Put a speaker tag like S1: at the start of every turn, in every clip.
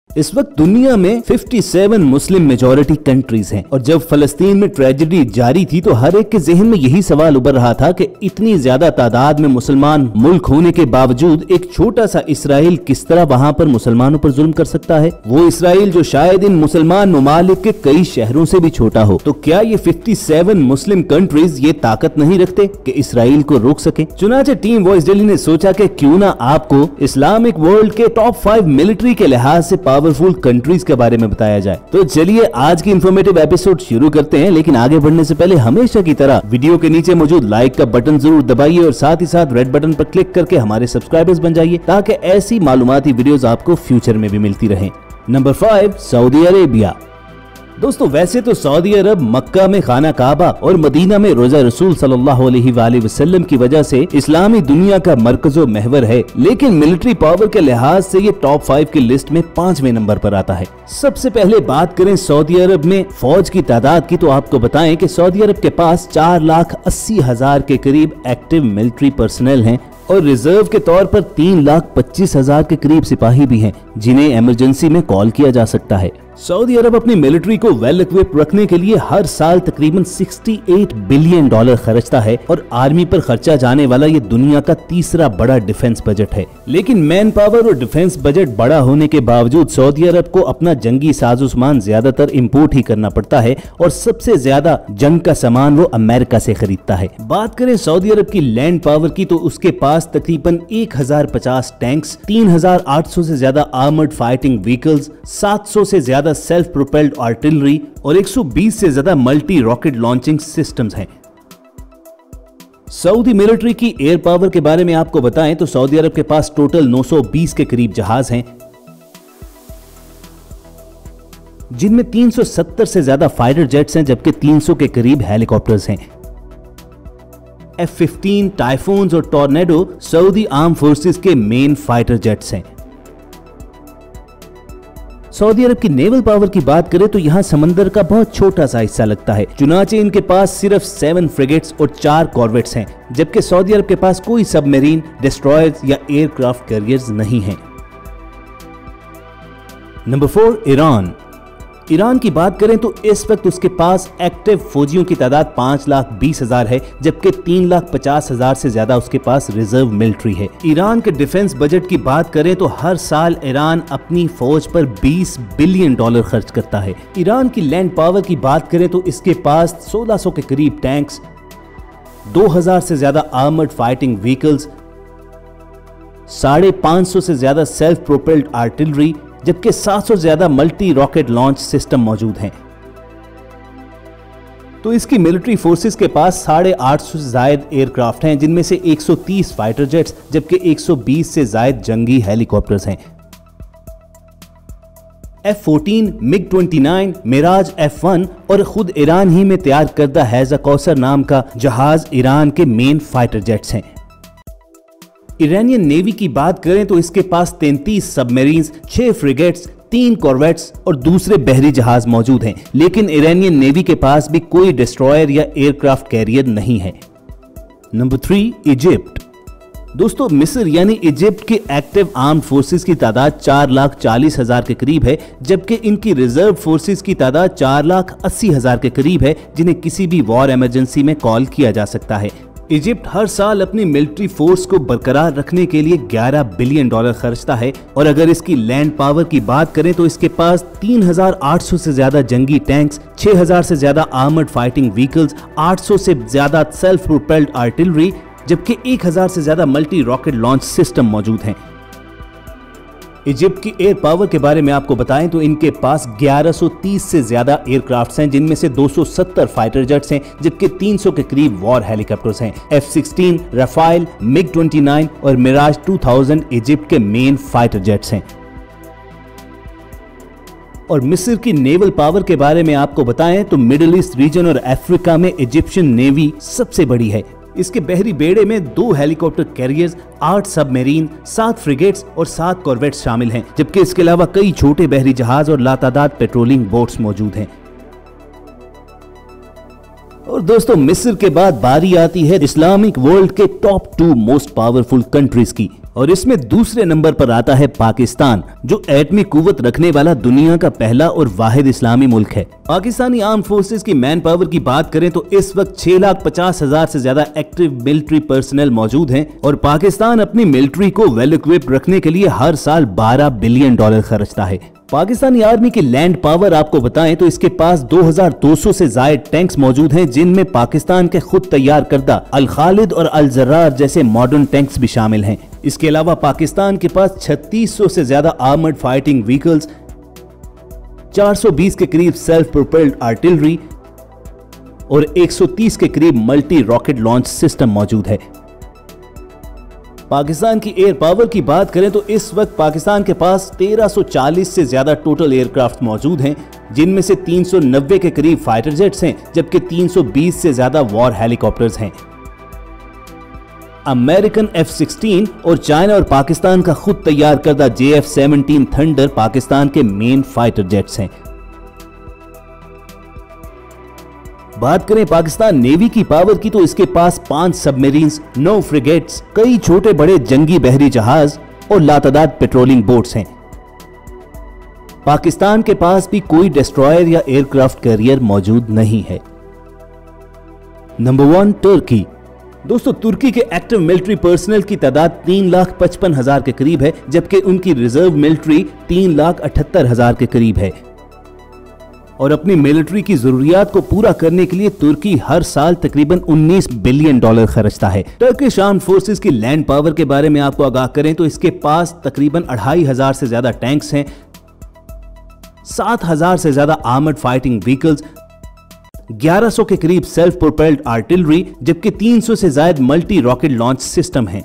S1: इस वक्त दुनिया में 57 मुस्लिम मेजॉरिटी कंट्रीज हैं और जब फलस्तीन में ट्रेजेडी जारी थी तो हर एक के जहन में यही सवाल उभर रहा था कि इतनी ज्यादा तादाद में मुसलमान मुल्क होने के बावजूद एक छोटा सा इसराइल किस तरह वहाँ पर मुसलमानों पर जुल्म कर सकता है, वो इसराइल जो शायद इन मुसलमान ममालिक के कई शहरों से भी छोटा हो। तो क्या ये 57 मुस्लिम कंट्रीज ये ताकत नहीं रखते कि इसराइल को रोक सके? चुनाचे टीम वॉइस डेली ने सोचा कि क्यों ना आपको इस्लामिक वर्ल्ड के टॉप 5 मिलिट्री के लिहाज से पावरफुल कंट्रीज के बारे में बताया जाए। तो चलिए आज की इंफॉर्मेटिव एपिसोड शुरू करते हैं, लेकिन आगे बढ़ने से पहले हमेशा की तरह वीडियो के नीचे मौजूद लाइक का बटन जरूर दबाइए और साथ ही साथ रेड बटन पर क्लिक करके हमारे सब्सक्राइबर्स बन जाइए ताकि ऐसी मालूमाती वीडियोस आपको फ्यूचर में भी मिलती रहें। Number 5, Saudi Arabia. दोस्तों वैसे तो सऊदी अरब मक्का में खाना काबा और मदीना में रोजा रसूल सल्लल्लाहु अलैहि वसल्लम की वजह से इस्लामी दुनिया का मरकज़ो महवर है, लेकिन मिलिट्री पावर के लिहाज से ये टॉप 5 की लिस्ट में 5वें नंबर पर आता है। सबसे पहले बात करें सऊदी अरब में फौज की तादाद की, तो आपको बताएं कि सऊदी अरब के पास 4,80,000 के करीब एक्टिव मिलिट्री पर्सनल हैं और रिजर्व के तौर पर 3,25,000 के करीब सिपाही भी हैं जिन्हें इमरजेंसी में कॉल किया जा सकता है। सऊदी अरब अपनी मिलिट्री को वेल इक्विप रखने के लिए हर साल तकरीबन $68 बिलियन खर्चता है और आर्मी पर खर्चा जाने वाला ये दुनिया का तीसरा बड़ा डिफेंस बजट है। लेकिन मैन पावर और डिफेंस बजट बड़ा होने के बावजूद सऊदी अरब को अपना जंगी साजोसामान ज्यादातर इम्पोर्ट ही करना पड़ता है और सबसे ज्यादा जंग का सामान वो अमेरिका से खरीदता है। बात करें सऊदी अरब की लैंड पावर की, तो उसके पास तकरीबन 1050 टैंक्स, 3800 से ज्यादा आर्मर्ड फाइटिंग व्हीकल्स, 700 से ज्यादा सेल्फ प्रोपेल्ड आर्टिलरी और 120 से ज्यादा मल्टी रॉकेट लॉन्चिंग सिस्टम्स हैं। सऊदी मिलिट्री की एयर पावर के बारे में आपको बताएं तो सऊदी अरब के पास टोटल 920 के करीब जहाज हैं, जिनमें 370 से ज्यादा फाइटर जेट्स हैं जबकि 300 के करीब हेलीकॉप्टर्स हैं। F-15 टाइफून्स और टॉर्नेडो सऊदी आर्म फोर्सेस के मेन फाइटर जेट्स हैं। सऊदी अरब की नेवल पावर की बात करें तो यहाँ समंदर का बहुत छोटा सा हिस्सा लगता है, चुनाचे इनके पास सिर्फ 7 फ्रिगेट्स और 4 कॉर्वेट्स हैं, जबकि सऊदी अरब के पास कोई सबमरीन, डिस्ट्रॉयर्स या एयरक्राफ्ट कैरियर्स नहीं हैं। Number 4, Iran. ईरान की बात करें तो इस वक्त उसके पास एक्टिव फौजियों की तादाद 5,20,000 है, जबकि 3,50,000 से ज्यादा उसके पास रिजर्व मिलिट्री है। ईरान के डिफेंस बजट की बात करें तो हर साल ईरान अपनी फौज पर $20 बिलियन खर्च करता है। ईरान की लैंड पावर की बात करें तो इसके पास 1600 के करीब टैंक्स, 2000 से ज्यादा आर्मर्ड फाइटिंग व्हीकल्स, 550 से ज्यादा सेल्फ प्रोपेल्ड आर्टिलरी, जबकि 700 से ज्यादा मल्टी रॉकेट लॉन्च सिस्टम मौजूद हैं। तो इसकी मिलिट्री फोर्सेस के पास 850 से ज्यादा एयरक्राफ्ट हैं, जिनमें से 130 फाइटर जेट्स जबकि 120 से ज्यादा जंगी हेलीकॉप्टर्स हैं। F-14, MiG-29, मिराज F-1 और खुद ईरान ही में तैयार करदा हैजा कौसर नाम का जहाज ईरान के मेन फाइटर जेट्स हैं। ईरानियन नेवी की बात करें तो इसके पास 33 सबमरीन्स, 6 फ्रिगेट्स, 3 कॉर्वेट्स और दूसरे बहरी जहाज मौजूद हैं, लेकिन ईरानियन नेवी के पास भी कोई डिस्ट्रॉयर या एयरक्राफ्ट कैरियर नहीं है। Number 3, Egypt. दोस्तों मिस्र यानी इजिप्ट के एक्टिव आर्म्ड फोर्सेस की तादाद 4,40,000 के करीब है, जबकि इनकी रिजर्व फोर्सेस की तादाद 4,80,000 के करीब है, जिन्हें किसी भी वॉर इमरजेंसी में कॉल किया जा सकता है। इजिप्ट हर साल अपनी मिलिट्री फोर्स को बरकरार रखने के लिए $11 बिलियन खर्चता है और अगर इसकी लैंड पावर की बात करें तो इसके पास 3,800 से ज्यादा जंगी टैंक्स, 6,000 से ज्यादा आर्मर्ड फाइटिंग व्हीकल्स, 800 से ज्यादा सेल्फ प्रोपेल्ड आर्टिलरी, जबकि 1000 से ज्यादा मल्टी रॉकेट लॉन्च सिस्टम मौजूद हैं। इजिप्ट की एयर पावर के बारे में आपको बताएं तो इनके पास 1130 से ज्यादा एयरक्राफ्ट्स हैं, जिनमें से 270 फाइटर जेट्स हैं, जबकि 300 के करीब वॉर हेलीकॉप्टर्स हैं। F-16, राफेल, MiG-29 और मिराज 2000 इजिप्ट के मेन फाइटर जेट्स हैं। और मिस्र की नेवल पावर के बारे में आपको बताएं तो मिडिल ईस्ट रीजन और अफ्रीका में इजिप्शियन नेवी सबसे बड़ी है। इसके बहरी बेड़े में 2 हेलीकॉप्टर कैरियर्स, 8 सबमरीन, 7 फ्रिगेट्स और 7 कॉर्वेट्स शामिल हैं, जबकि इसके अलावा कई छोटे बहरी जहाज और लातादाद पेट्रोलिंग बोट्स मौजूद हैं। और दोस्तों मिस्र के बाद बारी आती है इस्लामिक वर्ल्ड के टॉप 2 मोस्ट पावरफुल कंट्रीज की। और इसमें दूसरे नंबर पर आता है पाकिस्तान, जो एटमी कुव्वत रखने वाला दुनिया का पहला और वाहिद इस्लामी मुल्क है। पाकिस्तानी आर्म फोर्सेस की मैन पावर की बात करें तो इस वक्त 6,50,000 से ज्यादा एक्टिव मिलिट्री पर्सनल मौजूद हैं और पाकिस्तान अपनी मिलिट्री को वेल इक्विप्ड रखने के लिए हर साल $12 बिलियन खर्चता है। पाकिस्तानी आर्मी की लैंड पावर आपको बताएं तो इसके पास 2200 से जायद टैंक्स मौजूद हैं, जिनमें पाकिस्तान के खुद तैयार करदा अल खालिद और अल जर्रार जैसे मॉडर्न टैंक्स भी शामिल हैं। इसके अलावा पाकिस्तान के पास 3600 से ज्यादा आर्मर्ड फाइटिंग व्हीकल्स, 420 के करीब सेल्फ प्रोपेल्ड आर्टिलरी और 130 के करीब मल्टी रॉकेट लॉन्च सिस्टम मौजूद है। पाकिस्तान की एयर पावर की बात करें तो इस वक्त पाकिस्तान के पास 1340 से ज्यादा टोटल एयरक्राफ्ट मौजूद हैं, जिनमें से 390 के करीब फाइटर जेट्स हैं, जबकि 320 से ज्यादा वॉर हेलीकॉप्टर्स हैं। अमेरिकन F-16 और चाइना और पाकिस्तान का खुद तैयार करदा JF-17 थंडर पाकिस्तान के मेन फाइटर जेट्स हैं। बात करें पाकिस्तान नेवी की पावर की तो इसके पास 5 सबमरीन्स, 9 फ्रिगेट्स, कई छोटे बड़े जंगी बहरी जहाज और लातादाद पेट्रोलिंग बोट्स हैं। पाकिस्तान के पास भी कोई डिस्ट्रॉयर या एयरक्राफ्ट कैरियर मौजूद नहीं है। नंबर 1 तुर्की। दोस्तों, तुर्की के एक्टिव मिलिट्री पर्सनल की तादाद 3,55,000 के करीब है, जबकि उनकी रिजर्व मिलिट्री 3,78,000 के करीब है। और अपनी मिलिट्री की जरूरियात को पूरा करने के लिए तुर्की हर साल तकरीबन $19 बिलियन खर्चता है। टर्किश आर्म फोर्सेस की लैंड पावर के बारे में आपको आगाह करें तो इसके पास तकरीबन 2,500 से ज्यादा टैंक्स हैं, 7,000 से ज्यादा आर्मर्ड फाइटिंग व्हीकल्स, 1100 के करीब सेल्फ प्रोपेल्ड आर्टिलरी, जबकि 300 से ज्यादा मल्टी रॉकेट लॉन्च सिस्टम हैं।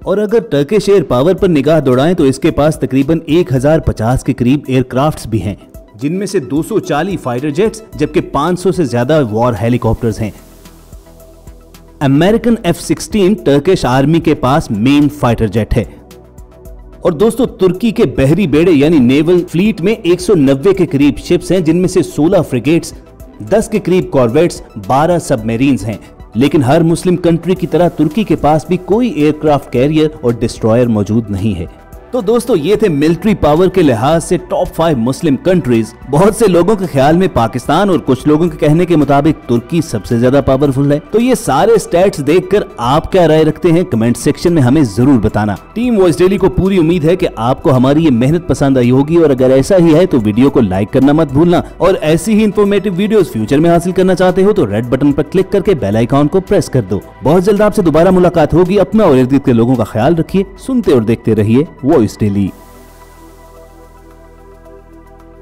S1: और अगर टर्किश एयर पावर पर निगाह दौड़ाएं तो इसके पास तकरीबन 1050 के करीब एयरक्राफ्ट्स भी हैं, जिनमें से 240 फाइटर जेट्स जबकि 500 से ज्यादा वॉर हेलीकॉप्टर्स हैं। अमेरिकन F-16 टर्किश आर्मी के पास मेन फाइटर जेट है। और दोस्तों, तुर्की के बहरी बेड़े यानी नेवल फ्लीट में 190 के करीब शिप्स हैं, जिनमें से 16 फ्रिगेट्स, 10 के करीब कॉर्वेट्स, 12 सबमरीन्स हैं। लेकिन हर मुस्लिम कंट्री की तरह तुर्की के पास भी कोई एयरक्राफ्ट कैरियर और डिस्ट्रॉयर मौजूद नहीं है। तो दोस्तों, ये थे मिलिट्री पावर के लिहाज से टॉप 5 मुस्लिम कंट्रीज। बहुत से लोगों के ख्याल में पाकिस्तान और कुछ लोगों के कहने के मुताबिक तुर्की सबसे ज्यादा पावरफुल है। तो ये सारे स्टैट्स देखकर आप क्या राय रखते हैं, कमेंट सेक्शन में हमें जरूर बताना। टीम वॉइस डेली को पूरी उम्मीद है कि आपको हमारी ये मेहनत पसंद आई होगी, और अगर ऐसा ही है तो वीडियो को लाइक करना मत भूलना। और ऐसी ही इंफॉर्मेटिव वीडियोस फ्यूचर में हासिल करना चाहते हो तो रेड बटन पर क्लिक करके बेल आइकॉन को प्रेस कर दो। बहुत जल्द आपसे दोबारा मुलाकात होगी। अपना और इर्द गिर्द के लोगों का ख्याल रखिए। सुनते और देखते रहिए वॉइस डेली।